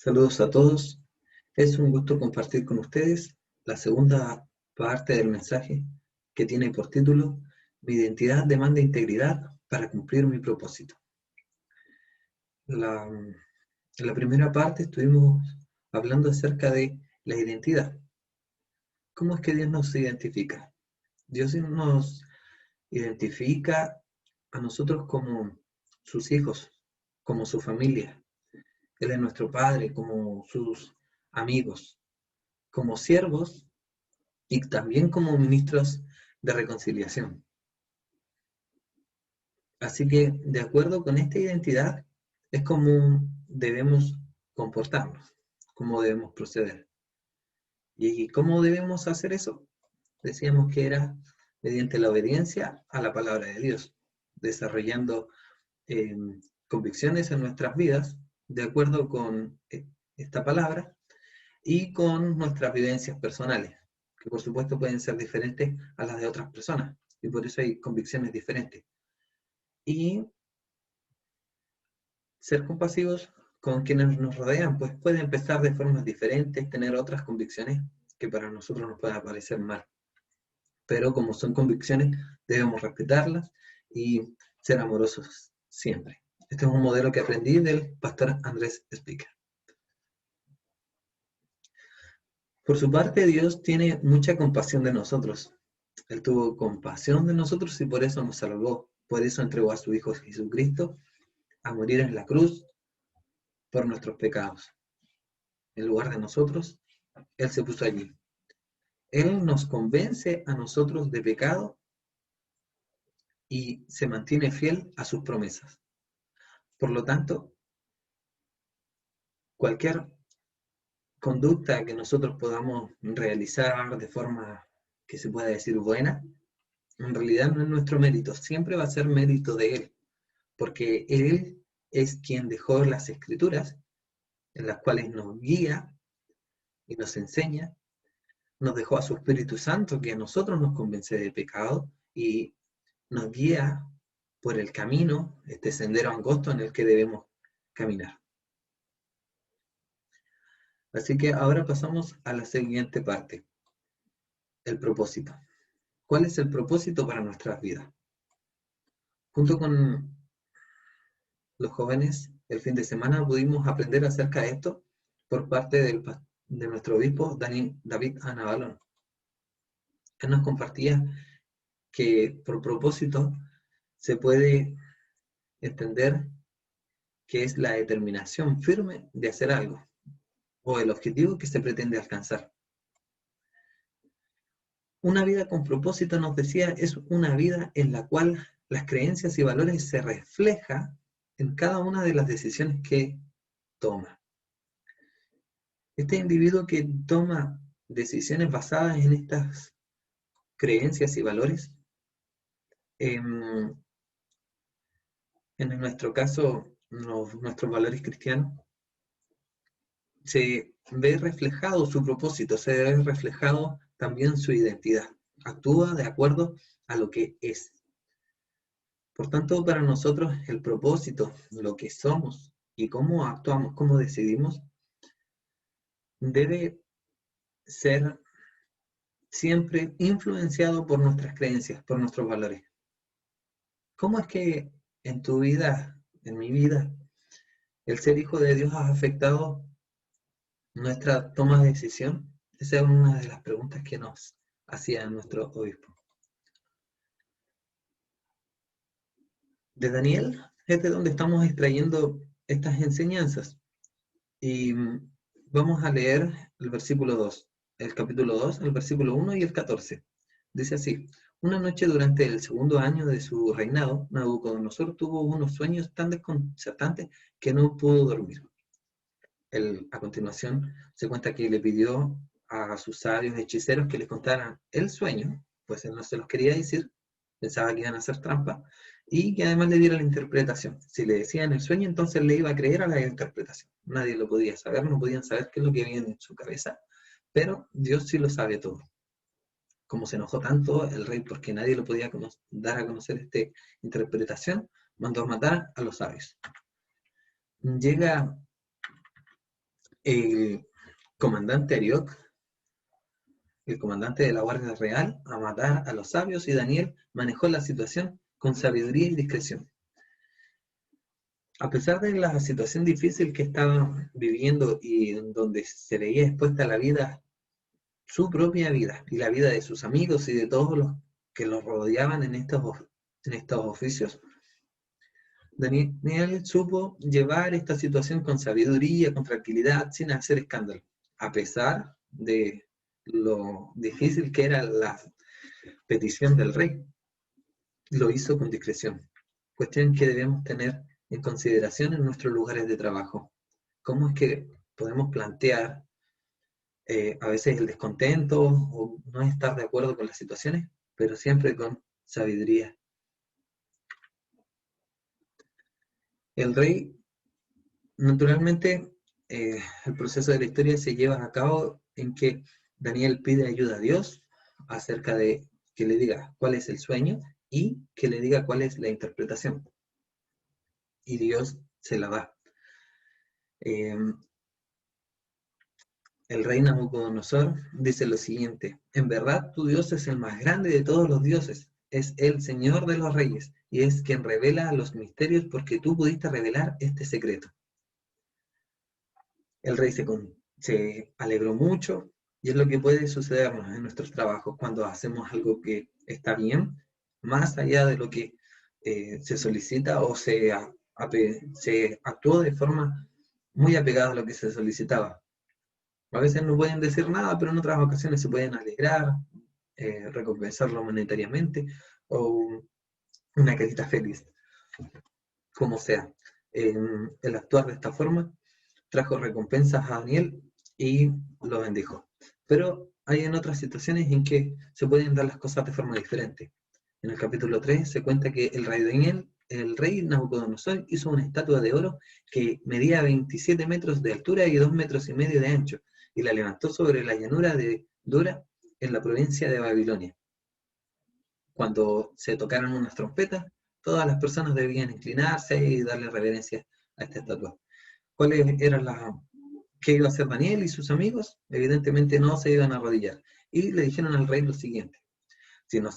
Saludos a todos. Es un gusto compartir con ustedes la segunda parte del mensaje que tiene por título Mi identidad demanda integridad para cumplir mi propósito. En la primera parte estuvimos hablando acerca de la identidad. ¿Cómo es que Dios nos identifica? Dios nos identifica a nosotros como sus hijos, como su familia. Él es nuestro Padre, como sus amigos, como siervos y también como ministros de reconciliación. Así que, de acuerdo con esta identidad, es como debemos comportarnos, cómo debemos proceder. ¿Y cómo debemos hacer eso? Decíamos que era mediante la obediencia a la palabra de Dios, desarrollando eh, convicciones en nuestras vidas de acuerdo con esta palabra y con nuestras vivencias personales, que por supuesto pueden ser diferentes a las de otras personas, y por eso hay convicciones diferentes. Y ser compasivos con quienes nos rodean, pues puede empezar de formas diferentes, tener otras convicciones que para nosotros nos puedan parecer mal. Pero como son convicciones, debemos respetarlas y ser amorosos siempre. Este es un modelo que aprendí del pastor Andrés Speaker. Por su parte, Dios tiene mucha compasión de nosotros. Él tuvo compasión de nosotros y por eso nos salvó. Por eso entregó a su Hijo Jesucristo a morir en la cruz por nuestros pecados. En lugar de nosotros, Él se puso allí. Él nos convence a nosotros de pecado y se mantiene fiel a sus promesas. Por lo tanto, cualquier conducta que nosotros podamos realizar de forma que se pueda decir buena, en realidad no es nuestro mérito, siempre va a ser mérito de Él, porque Él es quien dejó las Escrituras, en las cuales nos guía y nos enseña, nos dejó a su Espíritu Santo, que a nosotros nos convence de pecado y nos guía por el camino, este sendero angosto en el que debemos caminar. Así que ahora pasamos a la siguiente parte, el propósito. ¿Cuál es el propósito para nuestras vidas? Junto con los jóvenes, el fin de semana pudimos aprender acerca de esto por parte de nuestro obispo David Anabalón. Él nos compartía que por propósito se puede entender que es la determinación firme de hacer algo o el objetivo que se pretende alcanzar. Una vida con propósito, nos decía, es una vida en la cual las creencias y valores se reflejan en cada una de las decisiones que toma. Este individuo que toma decisiones basadas en estas creencias y valores, en nuestro caso, nuestros valores cristianos, se ve reflejado su propósito, se ve reflejado también su identidad. Actúa de acuerdo a lo que es. Por tanto, para nosotros el propósito, lo que somos y cómo actuamos, cómo decidimos, debe ser siempre influenciado por nuestras creencias, por nuestros valores. ¿Cómo es que en tu vida, en mi vida, el ser hijo de Dios ha afectado nuestra toma de decisión? Esa es una de las preguntas que nos hacía nuestro obispo. De Daniel es de donde estamos extrayendo estas enseñanzas. Y vamos a leer el versículo 2, el capítulo 2, el versículo 1 y el 14. Dice así: una noche durante el segundo año de su reinado, Nabucodonosor tuvo unos sueños tan desconcertantes que no pudo dormir. A continuación se cuenta que le pidió a sus sabios hechiceros que les contaran el sueño, pues él no se los quería decir, pensaba que iban a hacer trampa, y que además le diera la interpretación. Si le decían el sueño, entonces le iba a creer a la interpretación. Nadie lo podía saber, no podían saber qué es lo que había en su cabeza, pero Dios sí lo sabe todo. Como se enojó tanto el rey porque nadie lo podía dar a conocer esta interpretación, mandó a matar a los sabios. Llega el comandante Arioc, el comandante de la Guardia Real, a matar a los sabios, y Daniel manejó la situación con sabiduría y discreción. A pesar de la situación difícil que estaba viviendo y en donde se veía expuesta la vida, su propia vida y la vida de sus amigos y de todos los que los rodeaban en estos oficios, Daniel supo llevar esta situación con sabiduría, con tranquilidad, sin hacer escándalo, a pesar de lo difícil que era la petición del rey. Lo hizo con discreción, cuestión que debemos tener en consideración en nuestros lugares de trabajo. ¿Cómo es que podemos plantear a veces el descontento o no estar de acuerdo con las situaciones, pero siempre con sabiduría? El rey, naturalmente, el proceso de la historia se lleva a cabo en que Daniel pide ayuda a Dios acerca de que le diga cuál es el sueño y que le diga cuál es la interpretación. Y Dios se la da. El rey Nabucodonosor dice lo siguiente: en verdad tu Dios es el más grande de todos los dioses, es el Señor de los reyes, y es quien revela los misterios, porque tú pudiste revelar este secreto. El rey se alegró mucho, y es lo que puede sucedernos en nuestros trabajos cuando hacemos algo que está bien, más allá de lo que se solicita o se actuó de forma muy apegada a lo que se solicitaba. A veces no pueden decir nada, pero en otras ocasiones se pueden alegrar, recompensarlo monetariamente o una carita feliz, como sea. El actuar de esta forma trajo recompensas a Daniel y lo bendijo. Pero hay en otras situaciones en que se pueden dar las cosas de forma diferente. En el capítulo 3 se cuenta que el rey Nabucodonosor hizo una estatua de oro que medía 27 metros de altura y 2,5 metros de ancho, y la levantó sobre la llanura de Dura, en la provincia de Babilonia. Cuando se tocaron unas trompetas, todas las personas debían inclinarse y darle reverencia a esta estatua. ¿Cuáles eran qué iba a hacer Daniel y sus amigos? Evidentemente no se iban a arrodillar. Y le dijeron al rey lo siguiente: si no,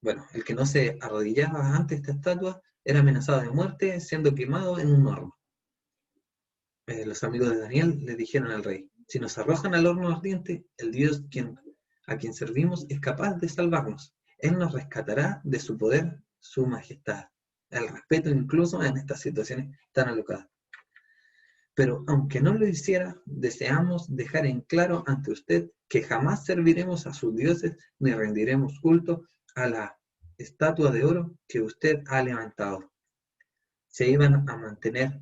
bueno, el que no se arrodillaba ante esta estatua era amenazado de muerte, siendo quemado en un horno. Los amigos de Daniel le dijeron al rey: si nos arrojan al horno ardiente, el Dios a quien servimos es capaz de salvarnos. Él nos rescatará de su poder, su majestad. El respeto incluso en estas situaciones tan alocadas. Pero aunque no lo hiciera, deseamos dejar en claro ante usted que jamás serviremos a sus dioses ni rendiremos culto a la estatua de oro que usted ha levantado. Se iban a mantener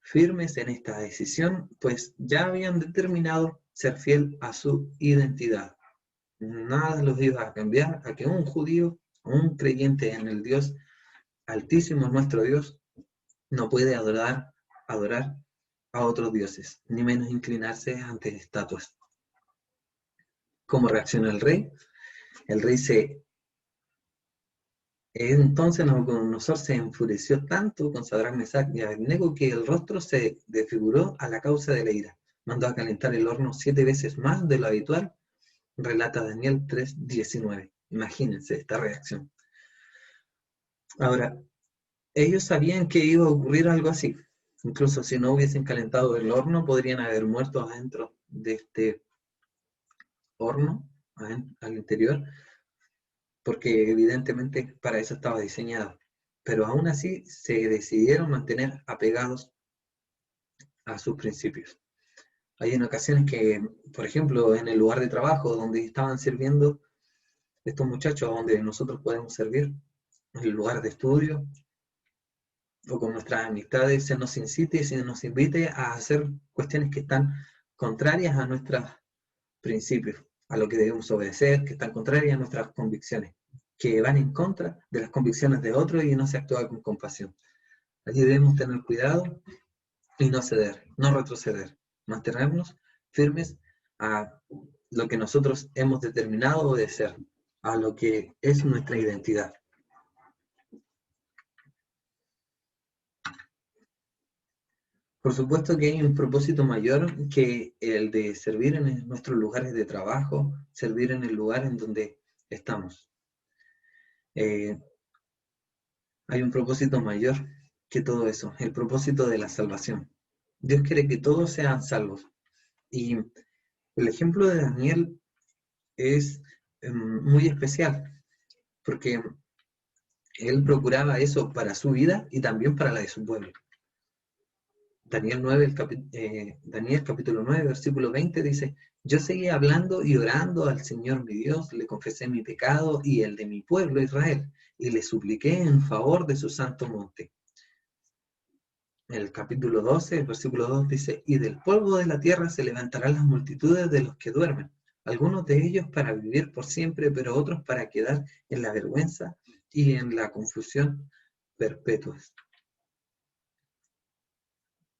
firmes en esta decisión, pues ya habían determinado ser fiel a su identidad. Nada los iba a cambiar a que un judío, un creyente en el Dios altísimo, nuestro Dios, no puede adorar a otros dioses, ni menos inclinarse ante estatuas. ¿Cómo reacciona el rey? El rey entonces Nabucodonosor se enfureció tanto con Sadrach, Mesach y Abednego que el rostro se desfiguró a la causa de la ira. Mandó a calentar el horno 7 veces más de lo habitual, relata Daniel 3:19. Imagínense esta reacción. Ahora, ellos sabían que iba a ocurrir algo así. Incluso si no hubiesen calentado el horno, podrían haber muerto adentro de este horno, al interior, porque evidentemente para eso estaba diseñado. Pero aún así se decidieron mantener apegados a sus principios. Hay en ocasiones que, por ejemplo, en el lugar de trabajo donde estaban sirviendo estos muchachos, donde nosotros podemos servir, en el lugar de estudio, o con nuestras amistades, se nos incite y se nos invite a hacer cuestiones que están contrarias a nuestros principios, a lo que debemos obedecer, que están contrarias a nuestras convicciones, que van en contra de las convicciones de otros y no se actúa con compasión. Allí debemos tener cuidado y no ceder, no retroceder, mantenernos firmes a lo que nosotros hemos determinado obedecer, a lo que es nuestra identidad. Por supuesto que hay un propósito mayor que el de servir en nuestros lugares de trabajo, servir en el lugar en donde estamos. Hay un propósito mayor que todo eso, el propósito de la salvación. Dios quiere que todos sean salvos. Y el ejemplo de Daniel es muy especial, porque él procuraba eso para su vida y también para la de su pueblo. Daniel capítulo 9, versículo 20 dice: yo seguí hablando y orando al Señor mi Dios, le confesé mi pecado y el de mi pueblo Israel, y le supliqué en favor de su santo monte. El capítulo 12, el versículo 2 dice: y del polvo de la tierra se levantarán las multitudes de los que duermen, algunos de ellos para vivir por siempre, pero otros para quedar en la vergüenza y en la confusión perpetuas.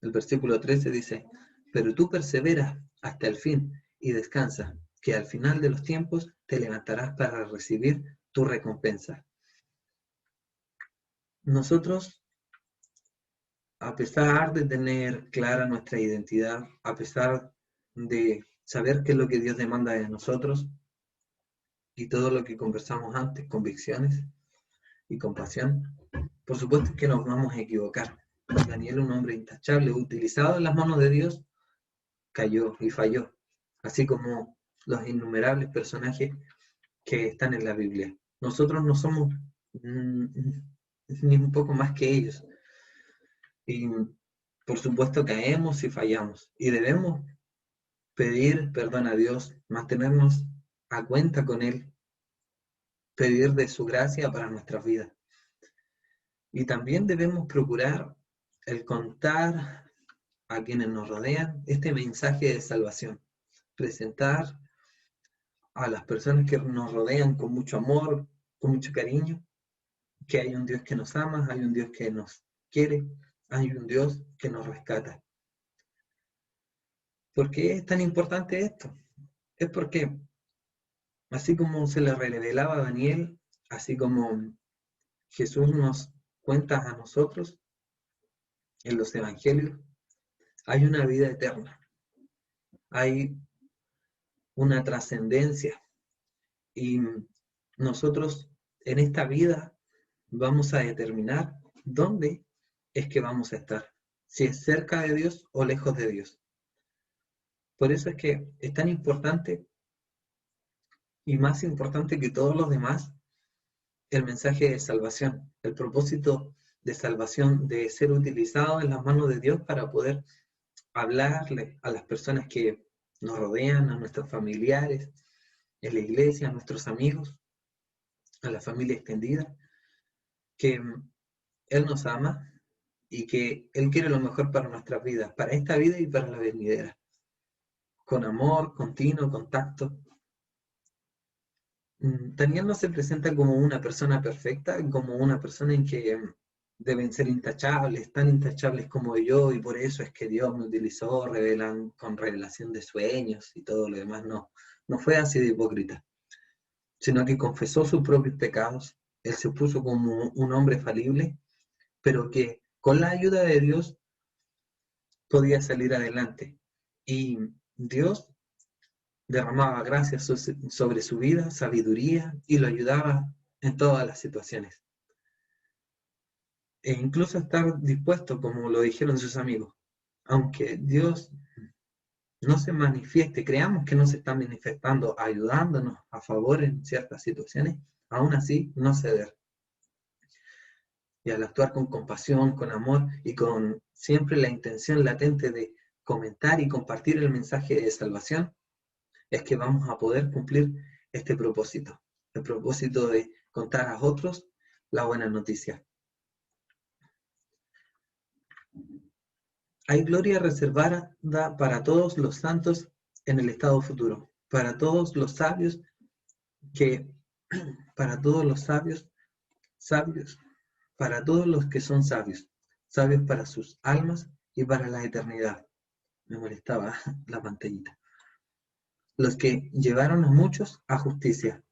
El versículo 13 dice: pero tú perseveras hasta el fin y descansa, que al final de los tiempos te levantarás para recibir tu recompensa. Nosotros, a pesar de tener clara nuestra identidad, a pesar de saber qué es lo que Dios demanda de nosotros y todo lo que conversamos antes, convicciones y compasión, por supuesto que nos vamos a equivocar. Daniel, un hombre intachable, utilizado en las manos de Dios, cayó y falló, así como los innumerables personajes que están en la Biblia. Nosotros no somos ni un poco más que ellos. Y por supuesto caemos y fallamos. Y debemos pedir perdón a Dios, mantenernos a cuenta con Él, pedir de su gracia para nuestras vidas. Y también debemos procurar el contar a quienes nos rodean este mensaje de salvación, presentar a las personas que nos rodean con mucho amor, con mucho cariño, que hay un Dios que nos ama, hay un Dios que nos quiere, hay un Dios que nos rescata. ¿Por qué es tan importante esto? Es porque, así como se le revelaba a Daniel, así como Jesús nos cuenta a nosotros en los evangelios, hay una vida eterna, hay una trascendencia, y nosotros en esta vida vamos a determinar dónde es que vamos a estar, si es cerca de Dios o lejos de Dios. Por eso es que es tan importante, y más importante que todos los demás, el mensaje de salvación, el propósito de salvación, de ser utilizado en las manos de Dios para poder hablarle a las personas que nos rodean, a nuestros familiares, en la iglesia, a nuestros amigos, a la familia extendida, que Él nos ama y que Él quiere lo mejor para nuestras vidas, para esta vida y para la venidera, con amor, continuo, contacto. Daniel no se presenta como una persona perfecta, como una persona en que deben ser intachables, tan intachables como yo, y por eso es que Dios me utilizó con revelación de sueños y todo lo demás. No fue así de hipócrita, sino que confesó sus propios pecados. Él se puso como un hombre falible, pero que con la ayuda de Dios podía salir adelante. Y Dios derramaba gracias sobre su vida, sabiduría, y lo ayudaba en todas las situaciones. E incluso estar dispuesto, como lo dijeron sus amigos, aunque Dios no se manifieste, creamos que no se está manifestando, ayudándonos a favor en ciertas situaciones, aún así no ceder. Y al actuar con compasión, con amor y con siempre la intención latente de comentar y compartir el mensaje de salvación, es que vamos a poder cumplir este propósito, el propósito de contar a otros la buena noticia. Hay gloria reservada para todos los santos en el estado futuro, para todos los sabios para todos los sabios, para todos los que son sabios, sabios para sus almas y para la eternidad. Me molestaba la pantallita. Los que llevaron a muchos a justicia,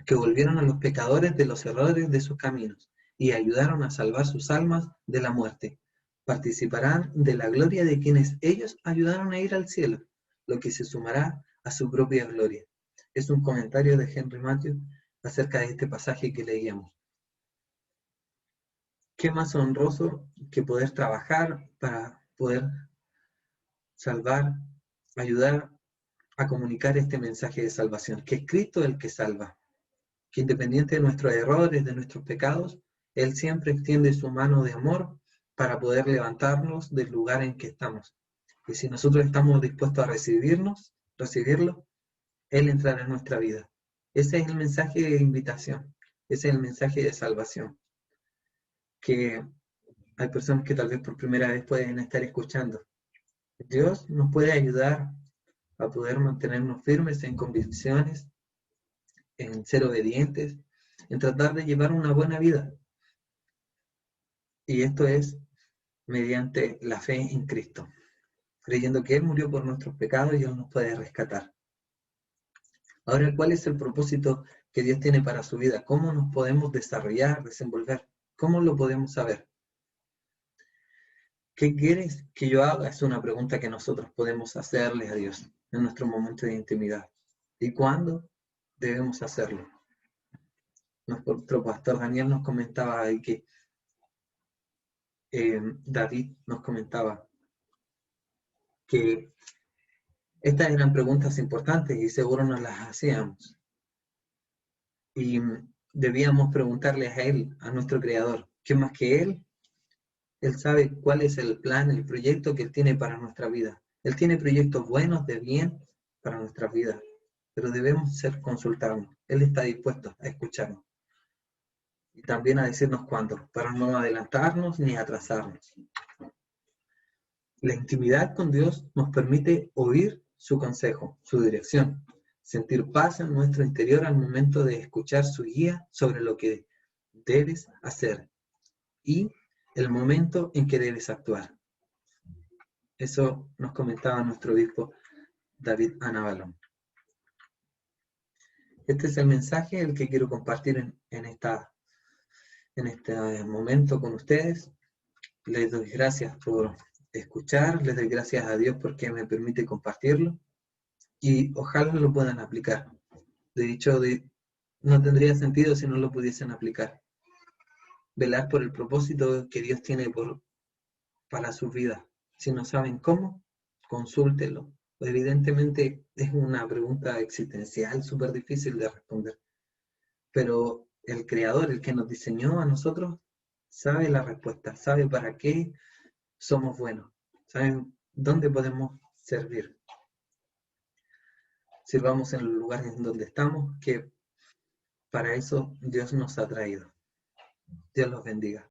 que volvieron a los pecadores de los errores de sus caminos y ayudaron a salvar sus almas de la muerte. participarán de la gloria de quienes ellos ayudaron a ir al cielo, lo que se sumará a su propia gloria. Es un comentario de Henry Matthews acerca de este pasaje que leíamos. ¿Qué más honroso que poder trabajar para poder salvar, ayudar a comunicar este mensaje de salvación? Que es Cristo el que salva, que independiente de nuestros errores, de nuestros pecados, Él siempre extiende su mano de amor para poder levantarnos del lugar en que estamos. Y si nosotros estamos dispuestos a recibirlo, Él entrará en nuestra vida. Ese es el mensaje de invitación, ese es el mensaje de salvación, que hay personas que tal vez por primera vez pueden estar escuchando. Dios nos puede ayudar a poder mantenernos firmes en convicciones, en ser obedientes, en tratar de llevar una buena vida. Y esto es mediante la fe en Cristo, creyendo que Él murió por nuestros pecados y Él nos puede rescatar. Ahora, ¿cuál es el propósito que Dios tiene para su vida? ¿Cómo nos podemos desarrollar, desenvolver? ¿Cómo lo podemos saber? ¿Qué quieres que yo haga? Es una pregunta que nosotros podemos hacerle a Dios en nuestro momento de intimidad. ¿Y cuándo debemos hacerlo? Nuestro pastor Daniel nos comentaba que David nos comentaba que estas eran preguntas importantes y seguro nos las hacíamos. Y debíamos preguntarle a Él, a nuestro Creador, ¿qué más que Él? Él sabe cuál es el plan, el proyecto que Él tiene para nuestra vida. Él tiene proyectos buenos, de bien, para nuestra vida, pero debemos ser consultados. Él está dispuesto a escucharnos y también a decirnos cuándo, para no adelantarnos ni atrasarnos. La intimidad con Dios nos permite oír su consejo, su dirección, sentir paz en nuestro interior al momento de escuchar su guía sobre lo que debes hacer y el momento en que debes actuar. Eso nos comentaba nuestro obispo David Anabalón. Este es el mensaje el que quiero compartir en este momento con ustedes. Les doy gracias por escuchar, les doy gracias a Dios porque me permite compartirlo y ojalá lo puedan aplicar. De hecho, no tendría sentido si no lo pudiesen aplicar. Velar por el propósito que Dios tiene para su vida. Si no saben cómo, consúltenlo. Evidentemente es una pregunta existencial súper difícil de responder, pero el Creador, el que nos diseñó a nosotros, sabe la respuesta, sabe para qué somos buenos, sabe dónde podemos servir. Sirvamos en los lugares en donde estamos, que para eso Dios nos ha traído. Dios los bendiga.